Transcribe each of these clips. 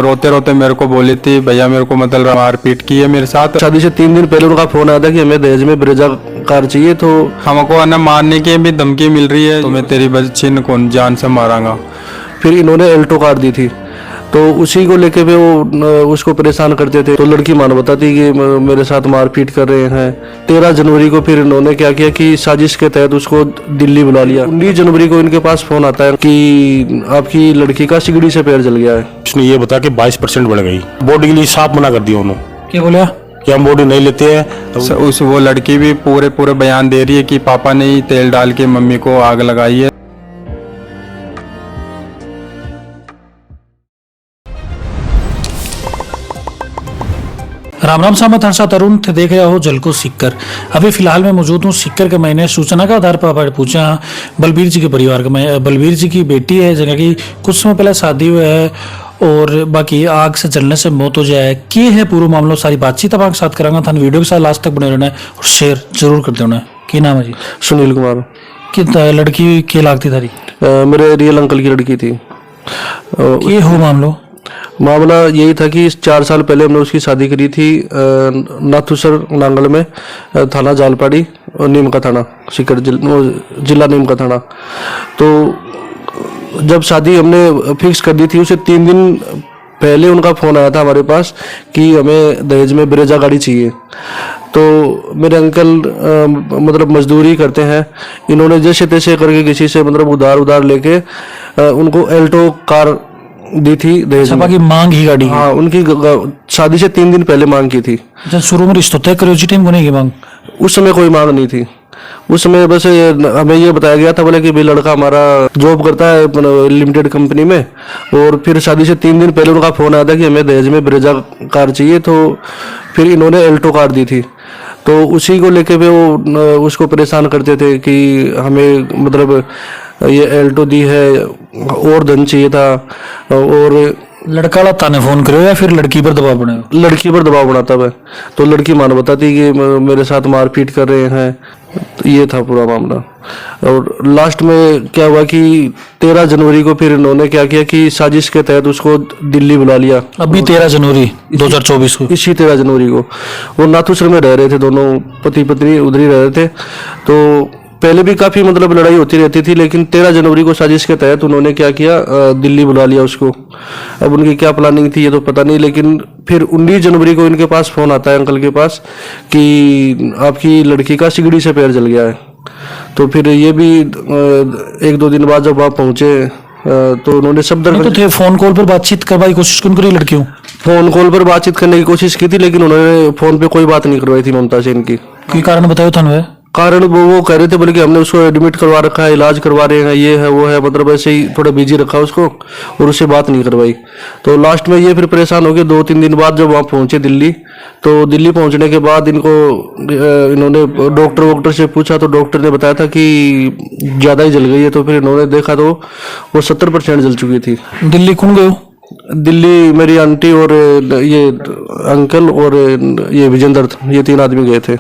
रोते रोते मेरे को बोली थी भैया मेरे को मतलब मारपीट की है मेरे साथ। शादी से 3 दिन पहले उनका फोन आया था कि हमें दहेज में ब्रेजा कार चाहिए, तो हमको ना मारने की भी धमकी मिल रही है, तो मैं तेरी बच्ची को जान से मारांगा। फिर इन्होंने एल्टो कार दी थी, तो उसी को लेके भी वो उसको परेशान करते थे। तो लड़की मान बताती कि मेरे साथ मारपीट कर रहे हैं। 13 जनवरी को फिर इन्होंने क्या किया कि साजिश के तहत उसको दिल्ली बुला लिया। 19 जनवरी को इनके पास फोन आता है कि आपकी लड़की का सिगड़ी से पैर जल गया है। उसने ये बताया कि 22% बढ़ गई। बॉडी के लिए साफ मना कर दिया उन्होंने। क्या बोला कि हम बॉडी नहीं लेते हैं। उस वो लड़की भी पूरे बयान दे रही है कि पापा ने ही तेल डाल के मम्मी को आग लगाई है। राम राम सामत हर्षा तरुण थे, देख रहे हो जलको सीकर। अभी फिलहाल मैं मौजूद हूँ सीकर के। मैंने सूचना का आधार पर पूछा बलबीर जी के परिवार का। मैं बलबीर जी की बेटी है जगह की कुछ समय पहले शादी हुआ है और बाकी आग से जलने से मौत हो जाए की है पूरा मामला। सारी बातचीत आपके साथ करांगा। था वीडियो के साथ लास्ट तक बने रहना है और शेयर जरूर कर देना है। की नाम है जी? सुनील कुमार। कि लड़की की लागती थारी? मेरे रियल अंकल की लड़की थी। ये हो मामला यही था कि 4 साल पहले हमने उसकी शादी करी थी नाथुसर नांगल में, थाना जालपाड़ी और नीम का थाना, सीकर जिला नीम का थाना। तो जब शादी हमने फिक्स कर दी थी, उसे 3 दिन पहले उनका फ़ोन आया था हमारे पास कि हमें दहेज में ब्रेजा गाड़ी चाहिए। तो मेरे अंकल मतलब मजदूरी करते हैं। इन्होंने जैसे तैसे करके किसी से मतलब उधार लेके उनको एल्टो कार दी थी दहेज में। की मांग ही गाड़ी? हाँ, उनकी शादी से 3 दिन पहले मांग की थी। जब शुरू में रिश्ता तय करो टाइम को नहीं मांग? उस समय कोई मांग नहीं थी। उस समय बस हमें ये बताया गया था बोले कि भाई लड़का हमारा जॉब करता है लिमिटेड कंपनी में, और फिर शादी से 3 दिन पहले उनका फोन आया था कि हमें दहेज में ब्रेजा कार चाहिए। तो फिर इन्होंने एल्टो कार दी थी, तो उसी को लेके भी वो उसको परेशान करते थे कि हमें मतलब ये एल्टो दी है और धन चाहिए था। और लड़का वाला ताने फोन करो या फिर लड़की पर दबाव बनाओ? लड़की पर दबाव बनाता है। तो लड़की मान बताती कि मेरे साथ मारपीट कर रहे हैं। तो ये था पूरा मामला। और लास्ट में क्या हुआ कि 13 जनवरी को फिर इन्होंने क्या किया कि साजिश के तहत उसको दिल्ली बुला लिया। अभी 13 जनवरी 2024 को? इसी 13 जनवरी को। वो नाथुसर में रह रहे थे, दोनों पति पत्नी उधर ही रह रहे थे। तो पहले भी काफी मतलब लड़ाई होती रहती थी, लेकिन 13 जनवरी को साजिश के तहत उन्होंने क्या किया, दिल्ली बुला लिया उसको। अब उनकी क्या प्लानिंग थी ये तो पता नहीं, लेकिन फिर 19 जनवरी को इनके पास फोन आता है अंकल के पास कि आपकी लड़की का सिगड़ी से पैर जल गया है। तो फिर ये भी 1-2 दिन बाद जब आप पहुंचे तो उन्होंने सब तो थे फोन कॉल पर बातचीत करवाई कोशिश क्यों करी लड़कियों? फोन कॉल पर बातचीत करने की कोशिश की थी, लेकिन उन्होंने फोन पे कोई बात नहीं करवाई थी ममता से इनकी। कोई कारण बताओ था? कारण वो कह रहे थे बोले कि हमने उसको एडमिट करवा रखा है, इलाज करवा रहे हैं, ये है वो है, मतलब ऐसे ही थोड़ा बिजी रखा उसको और उससे बात नहीं करवाई। तो लास्ट में ये फिर परेशान हो गए। 2-3 दिन बाद जब वहाँ पहुंचे दिल्ली, तो दिल्ली पहुंचने के बाद इन्होंने डॉक्टर से पूछा, तो डॉक्टर ने बताया था कि ज़्यादा ही जल गई है। तो फिर इन्होंने देखा तो वो 70% जल चुकी थी। दिल्ली कौन गए? दिल्ली मेरी आंटी और ये अंकल और ये विजेंद्र, ये 3 आदमी गए थे।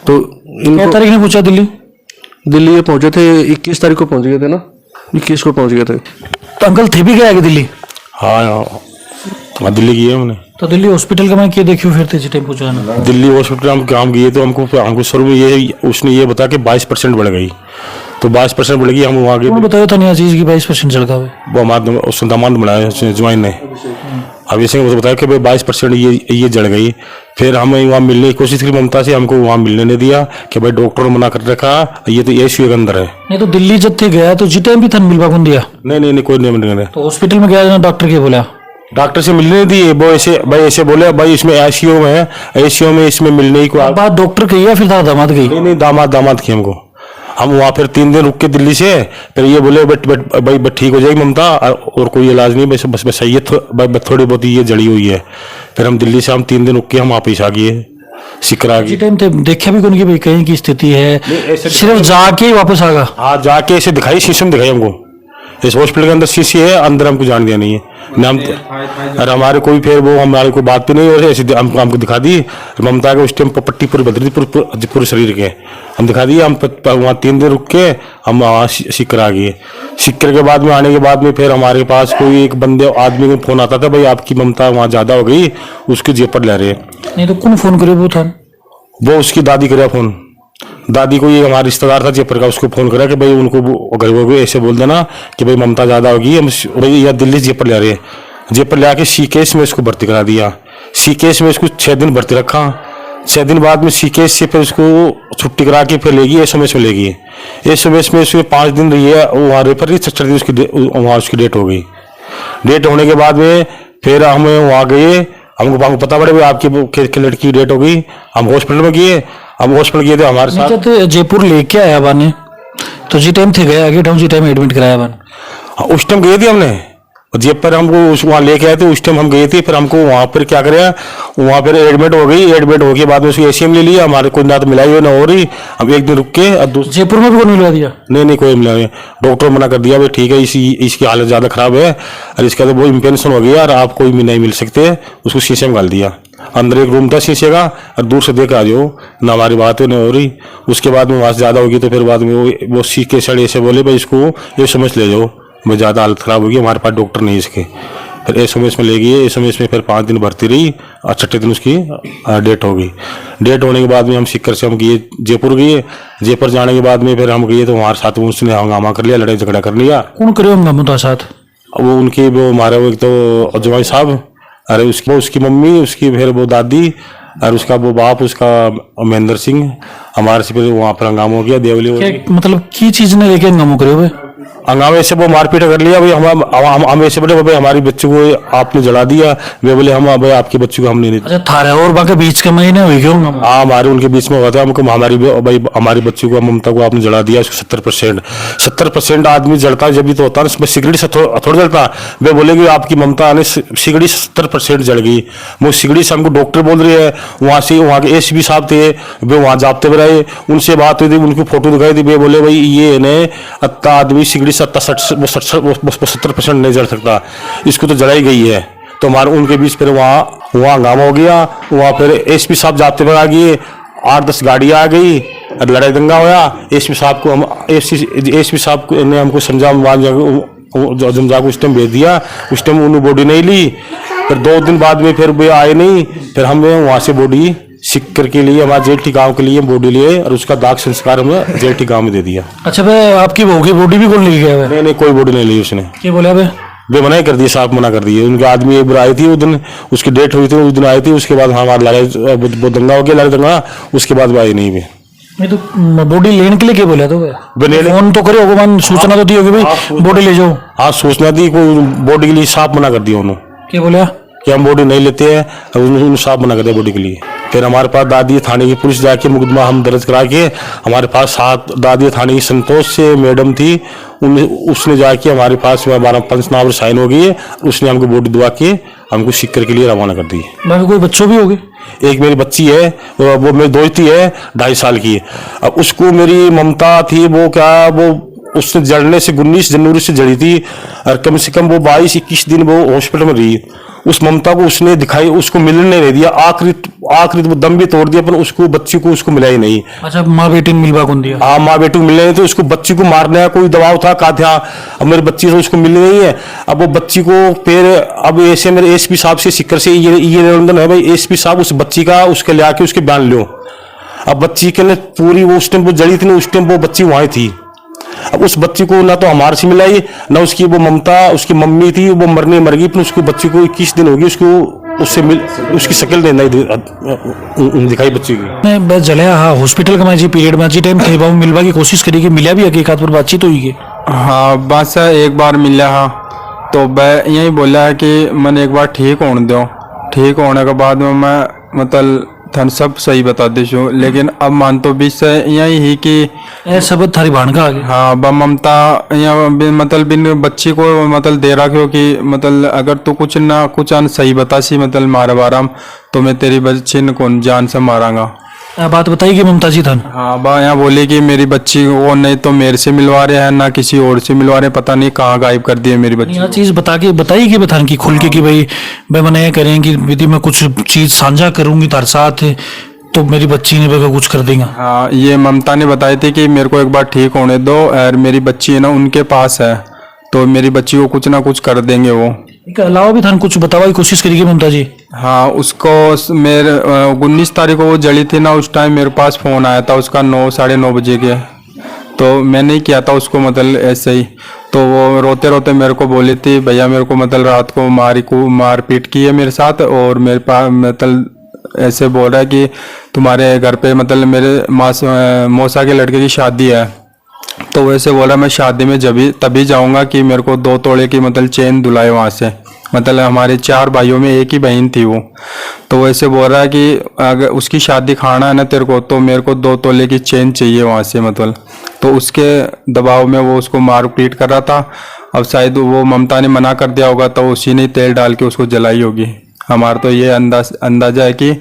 तो क्या तारीख ने पूछा दिल्ली ये पहुंचे थे 21 तारीख को पहुंच गए थे ना, 21 को पहुंच गए थे। तो अंकल थे भी गया कि दिल्ली? हाँ, दिल्ली गए हमने। तो दिल्ली हॉस्पिटल का मैं क्या देखियो फिर थे टाइम पहुंचाना? दिल्ली हॉस्पिटल हम काम गए तो हमको शुरू में ये उसने ये बताया कि 22% बढ़ गई। तो 22% बढ़ गई। हम वहाँ गए। बताया था नहीं चीज की 22% चढ़ गया? वो हमारे दामाद बनाया जवाइन ने। अब इसे बताया कि भाई 22% ये जड़ गई। फिर हमें वहाँ मिलने की कोशिश की ममता से, हमको वहाँ मिलने नहीं दिया कि भाई डॉक्टर ने मना कर रखा, ये तो एसीयू के अंदर है। नहीं तो दिल्ली जब थे गया तो जी टाइम भी था मिलवा कौन दिया? नहीं कोई नहीं मिलने। तो हॉस्पिटल में गया डॉक्टर क्या बोला? डॉक्टर से मिलने दिए वो ऐसे बोले भाई इसमें एसीयू में है, एसीयू में इसमें मिलने की कोई बात। डॉक्टर कही या फिर दामाद गई? नहीं दामाद की हमको। हम वहाँ फिर 3 दिन रुक के दिल्ली से फिर ये बोले भाई ठीक हो जाएगी ममता और कोई इलाज नहीं, बस सही है, थोड़ी बहुत ये जड़ी हुई है। फिर हम दिल्ली से 3 दिन रुक के हम वापिस आ गए सिकरा गए। टाइम थे देखा भी कौन की भाई कहीं की स्थिति है? सिर्फ जाके ही वापस आ गया? हाँ, जाके ऐसे दिखाई, शीशम दिखाई हमको इस हॉस्पिटल के अंदर शीशी है, अंदर हमको जान दिया नहीं है ना हम। और हमारे कोई फिर वो हमारे कोई बात भी नहीं हो ऐसे हमको दिखा दी ममता के उस टाइम पट्टी पूरी बदली थी पूरे शरीर के, हम दिखा दिए। हम वहाँ 3 दिन रुक के हम वहाँ सीकर आ गए। सीकर के बाद में आने के बाद में फिर हमारे पास कोई एक बंदे आदमी का फोन आता था, भाई आपकी ममता वहाँ ज्यादा हो गई, उसकी जेब पर ले रहे हैं। नहीं तो कौन फोन करे वो था? वो उसकी दादी करे फोन, दादी को ये हमारा रिश्तेदार था जेपर का, उसको फोन करा कि भाई उनको अगर वो ऐसे बोल देना कि भाई ममता ज्यादा होगी, हम भाई या दिल्ली जेपर ले रहे हैं। जेपर ले आके सी केस में इसको भर्ती करा दिया। सी केस में इसको 6 दिन भर्ती रखा। 6 दिन बाद में सी केस से फिर उसको छुट्टी करा के फिर लेगी एसएमएस में लेगी। एसएमएस में उसमें 5 दिन रही है, वहाँ रेफर ही 6 दिन उसकी वहाँ उसकी डेट हो गई। डेट होने के बाद में फिर हम वहाँ गए, हमको पता पड़े भाई आपकी लड़की की डेट हो गई। हम हॉस्पिटल में गए, हम हॉस्पिटल गए थे हमारे साथ। तो जयपुर लेके आया बाने तो जी टाइम थे गए आगे टाउन जी टाइम एडमिट कराया बान? उस टाइम गए थे हमने जेपर, हमको वहाँ लेके आए थे, उस टाइम हम गए थे। फिर हमको वहाँ पर क्या करे, वहाँ पर एडमिट हो गई। एडमिट होके बाद में उसकी एसीएम ले लिया, हमारे कोई ना तो मिलाई हो ना हो रही। हम 1 दिन रुक के जयपुर में भी कोई मिलवा दिया? नहीं कोई मिला नहीं। डॉक्टर मना कर दिया भाई ठीक है इसकी हालत ज्यादा खराब है और इसका तो वो इम्पेंशन हो गया और आप कोई भी नहीं मिल सकते। उसको शीशे में गाल दिया। अंदर एक रूम था शीशे का और दूर से देख आ जाओ ना, हमारी बात नहीं हो रही। उसके बाद में वहां से ज्यादा होगी तो फिर बाद में वो सी के सड़े से बोले भाई इसको ये समझ ले जाओ, मैं ज्यादा हालत खराब होगी, हमारे पास डॉक्टर नहीं इसके। फिर एसएमएस में ले गए। एसएमएस में फिर 5 दिन भर्ती रही और 6ठे दिन उसकी डेट हो गई। डेट होने के बाद में हम सीकर से हम गए जयपुर गए। जयपुर जाने के बाद में फिर हम गए तो हमारे साथ उसने हंगामा कर लिया, लड़ाई झगड़ा कर लिया। कौन करे हंगामा साथ? वो उनकी वो हमारे वो एक तो जवाई साहब, अरे उसकी मम्मी, उसकी फिर वो दादी और उसका वो बाप, उसका महेंद्र सिंह, हमारे से फिर वहाँ पर हंगामा हो गया। देवली मतलब की चीज ने लेके हंगामा करे हुए? हंगामे से वो मारपीट कर लिया भाई। हम ऐसे बोले भाई हमारी बच्चे को आपने जला दिया। वे बोले हम भाई आपके बच्चे को हम नहीं। अच्छा थारे और बाकी बीच के महीने हुई क्यों? हाँ हमारे उनके बीच में हुआ था। हमको हमारी बच्ची को ममता को आपने जला दिया। 70% आदमी जलता है जब भी तो होता है, सिगरेट से थोड़ा जलता। वे बोले कि आपकी ममता ने सिगरेट 70% जल गई। वो सिगरेट से हमको डॉक्टर बोल रही है। वहाँ से वहाँ के एसपी साहब थे, वे वहाँ जाते हुए रहे, उनसे बात हुई थी, उनकी फोटो दिखाई थी। वे बोले भाई ये ने आदमी सिगरेट 70% नहीं जल सकता, इसको तो जलाई गई है। तो हमारे उनके बीच फिर वहाँ हंगामा हो गया। वहाँ फिर एसपी साहब जाते हुए आ गए, 8-10 गाड़ियाँ आ गई, लड़ाई दंगा होया। एसपी साहब को ने हमको समझा जाकर उस टाइम भेज दिया। उस टाइम उन्होंने बॉडी नहीं ली। फिर 2 दिन बाद में फिर वे आए नहीं। फिर हमने वहाँ से बॉडी सिक्कर के लिए हमारे जेठी गांव के लिए बॉडी लिए और उसका दाग संस्कार हमने जेठी गांव में दे दिया। अच्छा भाई आपकी बॉडी भी कौन ले गया? नहीं कोई बॉडी नहीं ली उसने। क्या बोला भाई? वे मना कर दिए, साफ मना कर दिए। उनके आदमी एक बार आई थी, उस दिन उसकी डेट हुई थी, उस दिन आई थी। उसके बाद हमारा लड़ाई दंगा हो गया, लड़ाई दंगा। उसके बाद वो आई नहीं। भी नहीं तो बॉडी लेने के लिए क्या बोला? तो फोन तो करे होगा, सूचना तो दी होगी भाई बॉडी ले जाओ। हाँ सूचना दी, कोई बॉडी के लिए साफ मना कर दिया उन्होंने। क्या बोला कि हम बॉडी नहीं लेते हैं, उन्होंने साफ मना कर दिया बॉडी के लिए। फिर हमारे पास दादी थाने की पुलिस जाके मुकदमा हम दर्ज करा के, हमारे पास 7 दादी थाने की संतोष से मैडम थी, उसने जाके हमारे पास 12 पंचनामा साइन हो गई। उसने हमको बॉडी दुआ के हमको सिक्कर के लिए रवाना कर दी। बाकी कोई बच्चों भी हो गए? एक मेरी बच्ची है, वो मेरी दोस्ती है, 2.5 साल की है। अब उसको मेरी ममता थी, वो उसने जड़ने से 19 जनवरी से जड़ी थी और कम से कम वो 22-21 दिन वो हॉस्पिटल में रही। उस ममता को उसने दिखाई, उसको मिलने नहीं दिया। आखिरी वो दम भी तोड़ दिया, पर उसको बच्ची को उसको मिला ही नहीं। अच्छा माँ बेटी ने मिलवा कौन दिया? हाँ माँ बेटी को मिलने नहीं, तो उसको बच्ची को मारने का कोई दबाव था, कहा था। अब मेरी बच्ची से उसको मिलनी नहीं है। अब वो बच्ची को फिर अब ऐसे मेरे एसपी साहब से सिक्कर से ये निवेदन है भाई, एसपी साहब उस बच्ची का उसके ले आके उसके बयान लो। अब बच्ची के पूरी वो उस टाइम वो जड़ी थी, उस टाइम वो बच्ची वहां थी। अब उस बच्ची को ना तो हमारे से मिलाई, ना उसकी वो ममता, उसकी मम्मी थी वो मरने मर गई। फिर उसको बच्ची को 21 दिन हो गई, उसको उससे उसकी शक्ल नहीं दिखाई बच्ची की। मैं बस जलाया। हाँ हॉस्पिटल का मैं पीरियड में टाइम थे बाबू मिलवा की कोशिश करी कि मिला भी है, एक आध बार बातचीत हुई है? हाँ बस एक बार मिला। हाँ तो वह यही बोला है कि मैंने एक बार ठीक होने दो, ठीक होने के बाद में मैं मतलब थन सब सही बता देशो। लेकिन अब मान तो बीच से यही ही कि सब थारी भाण का आगे। हाँ ममता मतलब बिन बच्ची को मतलब दे रहा, क्योंकि मतलब अगर तू कुछ ना कुछ सही बतासी मतलब मारे बाराम तो मैं तेरी बच्ची को जान से मारांगा। बात बताई कि ममता जी थान हाँ बा यहाँ बोले कि मेरी बच्ची वो नहीं तो मेरे से मिलवा रहे हैं ना किसी और से मिलवा रहे हैं, पता नहीं कहाँ गायब कर दी है मेरी बच्ची। यह चीज बताई कि बथान की खुल के कि भाई मैंने ये करें कि यदि मैं कुछ चीज साझा करूंगी तार साथ तो मेरी बच्ची ने बेगा कुछ कर देगा। हाँ ये ममता ने बताई थी कि मेरे को एक बार ठीक होने दो और मेरी बच्ची है ना उनके पास है तो मेरी बच्ची को कुछ ना कुछ कर देंगे वो। इसके अलावा भी थान कुछ बतावा की कोशिश करेगी ममता जी? हाँ उसको मेरे 19 तारीख को वो जली थी ना, उस टाइम मेरे पास फ़ोन आया था उसका 9 साढ़े 9 बजे के, तो मैंने ही किया था उसको मतलब ऐसे ही। तो वो रोते रोते मेरे को बोली थी भैया मेरे को मतलब रात को मार पीट की है मेरे साथ और मेरे पास मतलब ऐसे बोल रहा है कि तुम्हारे घर पे मतलब मेरे मौसा के लड़के की शादी है। तो वैसे बोला मैं शादी में तभी जाऊंगा कि मेरे को 2 तोले की मतलब चेन दुलाए वहाँ से, मतलब हमारे 4 भाइयों में एक ही बहन थी वो। तो वैसे बोल रहा है कि अगर उसकी शादी खाना है ना तेरे को तो मेरे को 2 तोले की चेन चाहिए वहाँ से मतलब। तो उसके दबाव में वो उसको मार पीट कर रहा था। अब शायद वो ममता ने मना कर दिया होगा तो उसी ने तेल डाल के उसको जलाई होगी। हमारा तो ये अंदाजा है कि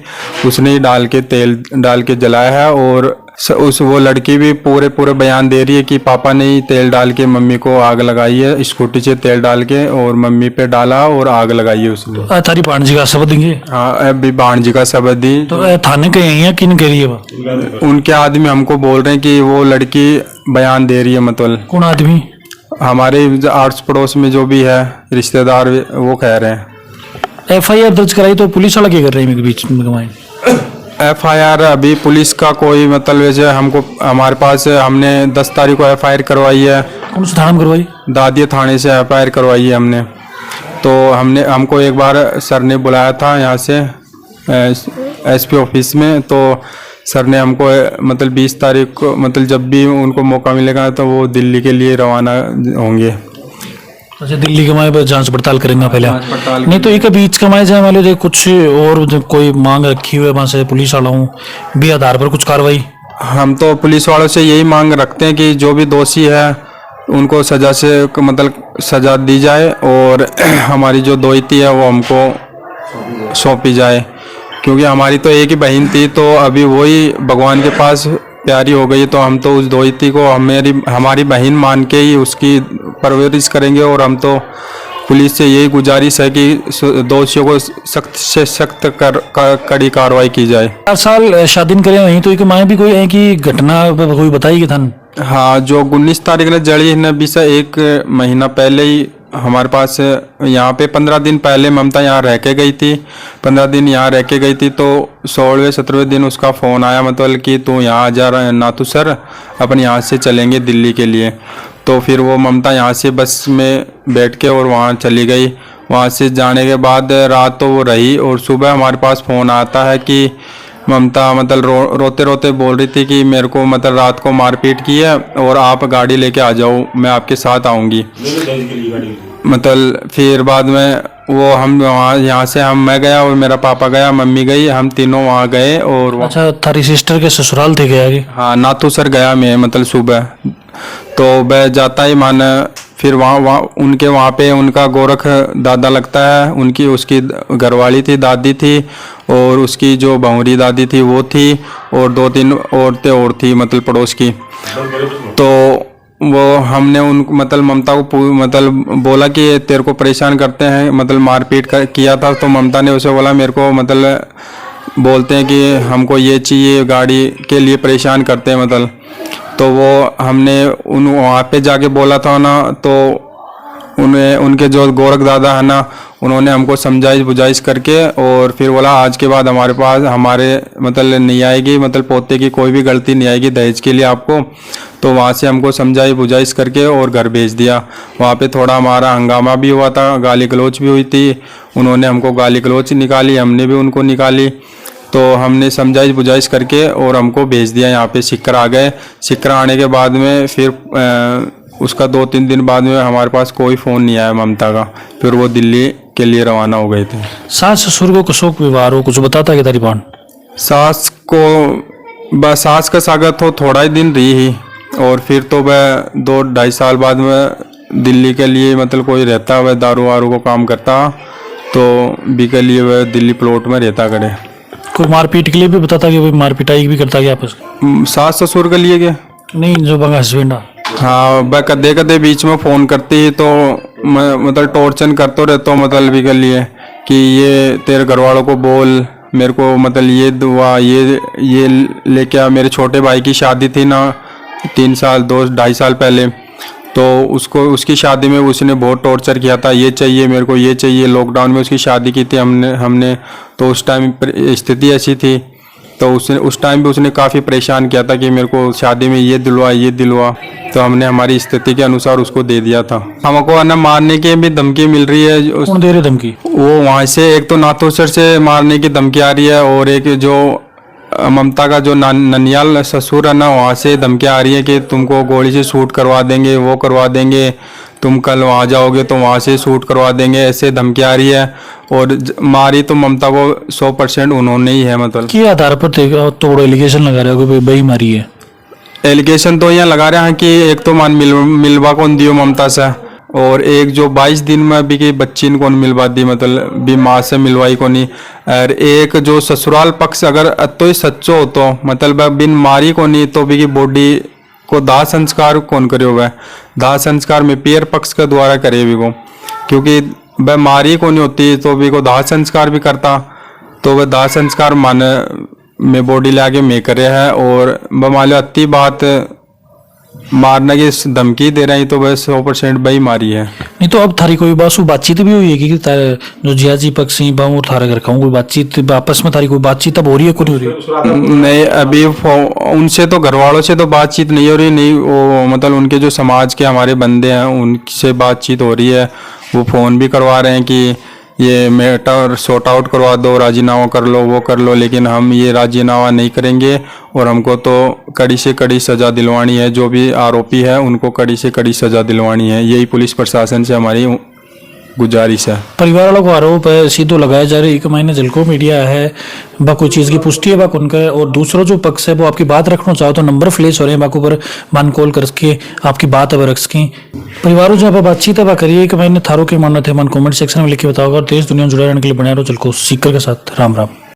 उसने ही तेल डाल के जलाया है। और वो लड़की भी पूरे बयान दे रही है कि पापा ने ही तेल डाल के मम्मी को आग लगाई है, स्कूटी से तेल डाल के और मम्मी पे डाला और आग लगाई है उसने। थारी भाणजी का शब्द देंगे? हाँ अभी भाणजी का शब्द दी। तो थाने के यही है किन कह रही है वो? उनके आदमी हमको बोल रहे हैं कि वो लड़की बयान दे रही है मतलब। कौन आदमी? हमारे आस पड़ोस में जो भी है रिश्तेदार वो कह रहे हैं। FIR दर्ज कराई तो पुलिस वाला क्या कर रही है बीच में कमाई? FIR अभी पुलिस का कोई मतलब वैसे हमारे पास हमने 10 तारीख को FIR करवाई है। कौन सा थाना में करवाई? दादिया थाने से FIR करवाई है हमने। तो हमको एक बार सर ने बुलाया था यहाँ से SP ऑफिस में, तो सर ने हमको मतलब 20 तारीख को मतलब जब भी उनको मौका मिलेगा तो वो दिल्ली के लिए रवाना होंगे। अच्छा दिल्ली के माए जांच पड़ताल करेंगे पहले? जांच पड़ताल नहीं तो एक बीच कमाए जाए मान लो कुछ और कोई मांग रखी हुई है वहाँ से पुलिस वालों भी आधार पर कुछ कार्रवाई? हम तो पुलिस वालों से यही मांग रखते हैं कि जो भी दोषी है उनको सजा से मतलब सजा दी जाए और हमारी जो दोहिती है वो हमको सौंपी जाए, क्योंकि हमारी तो एक ही बहन थी तो अभी वही भगवान के पास प्यारी हो गई। तो हम तो उस दोहिती को हमारी बहन मान के ही उसकी परवरिश करेंगे। और हम तो पुलिस से यही गुजारिश है कि दोषियों को सख्त से सख्त कड़ी कार्रवाई की जाए। 4 साल शादी करें वहीं तो एक माए भी कोई है कि घटना कोई बताई कि थान? हाँ जो 19 तारीख ने जड़ी है अभी से 1 महीना पहले ही हमारे पास यहाँ पे 15 दिन पहले ममता यहाँ रह के गई थी। 15 दिन यहाँ रह के गई थी तो 16वें 17वें दिन उसका फ़ोन आया मतलब कि तू यहाँ आ जा रहा है नातू सर, अपन यहाँ से चलेंगे दिल्ली के लिए। तो फिर वो ममता यहाँ से बस में बैठ के और वहाँ चली गई। वहाँ से जाने के बाद रात तो वो रही और सुबह हमारे पास फ़ोन आता है कि ममता मतलब रोते रोते बोल रही थी कि मेरे को मतलब रात को मारपीट की है और आप गाड़ी लेके आ जाओ, मैं आपके साथ आऊँगी। मतलब फिर बाद में वो हम यहाँ से मैं गया और मेरा पापा गया, मम्मी गई, हम तीनों वहाँ गए। और अच्छा थारी सिस्टर के ससुराल थे गया? हाँ नातू सर गया मैं मतलब सुबह। तो वह जाता ही मान फिर वहाँ उनके वहाँ पे उनका गोरख दादा लगता है, उसकी घरवाली थी, दादी थी और उसकी जो बहुरी दादी थी वो थी और 2-3 औरतें और थी मतलब पड़ोस की। तो वो हमने मतलब ममता को मतलब बोला कि तेरे को परेशान करते हैं मतलब मारपीट किया था। तो ममता ने उसे बोला मेरे को मतलब बोलते हैं कि हमको ये चाहिए, गाड़ी के लिए परेशान करते हैं मतलब। तो वो हमने वहाँ पे जाके बोला था ना, तो उनके जो गोरख दादा है ना उन्होंने हमको समझाइश बुझाइश करके और फिर बोला आज के बाद हमारे मतलब नहीं आएगी, मतलब पोते की कोई भी गलती नहीं आएगी दहेज के लिए आपको। तो वहाँ से हमको समझाइश बुझाइश करके और घर भेज दिया। वहाँ पे थोड़ा हमारा हंगामा भी हुआ था, गाली गलौच भी हुई थी। उन्होंने हमको गाली गलौच निकाली, हमने भी उनको निकाली। तो हमने समझाइश बुझाइश करके और हमको भेज दिया। यहाँ पे सिक्कर आ गए। सिक्कर आने के बाद में फिर उसका 2-3 दिन बाद में हमारे पास कोई फ़ोन नहीं आया ममता का। फिर वो दिल्ली के लिए रवाना हो गए थे। सास ससुर को कसोक व्यवहार हो कुछ बताता है तारी पान? सास को बस सास का स्वागत हो थोड़ा ही दिन रही ही और फिर तो वह 2-2.5 साल बाद में दिल्ली के लिए मतलब कोई रहता, वह दारू वारू को काम करता तो बी के लिए वह दिल्ली प्लॉट में रहता करे। कोई मारपीट के लिए भी बताता कि भाई मारपिटाई भी करता है आपस में? सास ससुर के लिए क्या? नहीं, जो बंगा हस्बैंड हाँ, वह कदे कदे बीच में फ़ोन करती है तो मैं मतलब टॉर्चर करते रहता हूँ, मतलब भी के लिए कि ये तेरे घर वालों को बोल, मेरे को मतलब ये दुआ ये लेके आ। मेरे छोटे भाई की शादी थी ना 3 साल 2-2.5 साल पहले, तो उसकी शादी में उसने बहुत टॉर्चर किया था, ये चाहिए मेरे को, ये चाहिए। लॉकडाउन में उसकी शादी की थी हमने तो उस टाइम स्थिति ऐसी थी, तो उस टाइम भी उसने काफ़ी परेशान किया था कि मेरे को शादी में ये दिलवा, तो हमने हमारी स्थिति के अनुसार उसको दे दिया था। हमको है ना मारने की भी धमकी मिल रही है। कौन दे रहे धमकी? वो वहाँ से एक तो नाथोसर से मारने की धमकी आ रही है, और एक जो ममता का जो ननियाल ससुर है ना, वहाँ से धमकी आ रही है कि तुमको गोली से शूट करवा देंगे, वो करवा देंगे, तुम कल वहाँ जाओगे तो वहाँ से शूट करवा देंगे, ऐसे धमकी आ रही है। और मारी तो ममता को 100% उन्होंने ही है। मतलब के आधार पर तोड़ एलिगेशन लगा रहे हो कि भाई मारी है? एलिगेशन तो यहाँ लगा रहे हैं कि एक तो मान मिलवा कौन दियो ममता से, और एक जो 22 दिन में अभी की बच्ची कौन मिलवा दी, मतलब भी माँ से मिलवाई को नहीं। और एक जो ससुराल पक्ष अगर तो ही सच्चो हो तो मतलब बिन मारी को नहीं तो भी की बॉडी को दाह संस्कार कौन करे हुआ? दाह संस्कार में पियर पक्ष के द्वारा करे भी को, क्योंकि वह मारी को नहीं होती तो भी को दाह संस्कार भी करता, तो वह दाह संस्कार माने में बॉडी ला के मैं करे है। और मान लो अति बात मारने की धमकी दे रही तो वह 100% वही मारी है। नहीं तो अब थारी कोई बातचीत भी हुई है कि तारे जो जियाजी पक्षी बाहू थारा घर खाऊं कोई बातचीत आपस में थारी कोई बातचीत अब हो रही है? कोई नहीं हो रही? नहीं, अभी उनसे तो घर वालों से तो बातचीत नहीं हो रही। नहीं, वो मतलब उनके जो समाज के हमारे बंदे हैं उनसे बातचीत हो रही है। वो फ़ोन भी करवा रहे हैं कि ये मैटर सॉर्ट आउट करवा दो, राजीनामा कर लो, वो कर लो, लेकिन हम ये राजीनामा नहीं करेंगे और हमको तो कड़ी से कड़ी सज़ा दिलवानी है। जो भी आरोपी है उनको कड़ी से कड़ी सज़ा दिलवानी है, यही पुलिस प्रशासन से हमारी गुजारिश है। परिवार वालों को आरोप है सीधो लगाया जा रहा है 1 महीने झलको मीडिया है बा कोई चीज़ की पुष्टि है बा उनका, और दूसरा जो पक्ष है वो आपकी बात रखना चाहो तो नंबर फ्लैश हो रहे हैं बाकू पर मान कॉल करके आपकी बात अब रख सकें। परिवारों जो आप बातचीत है करिए 1 महीने थारों के मानना थे मन कमेंट सेक्शन में लिख के बताओगा। देश दुनिया जुड़े रहने के लिए बने रहो झलको सीकर के साथ। राम राम।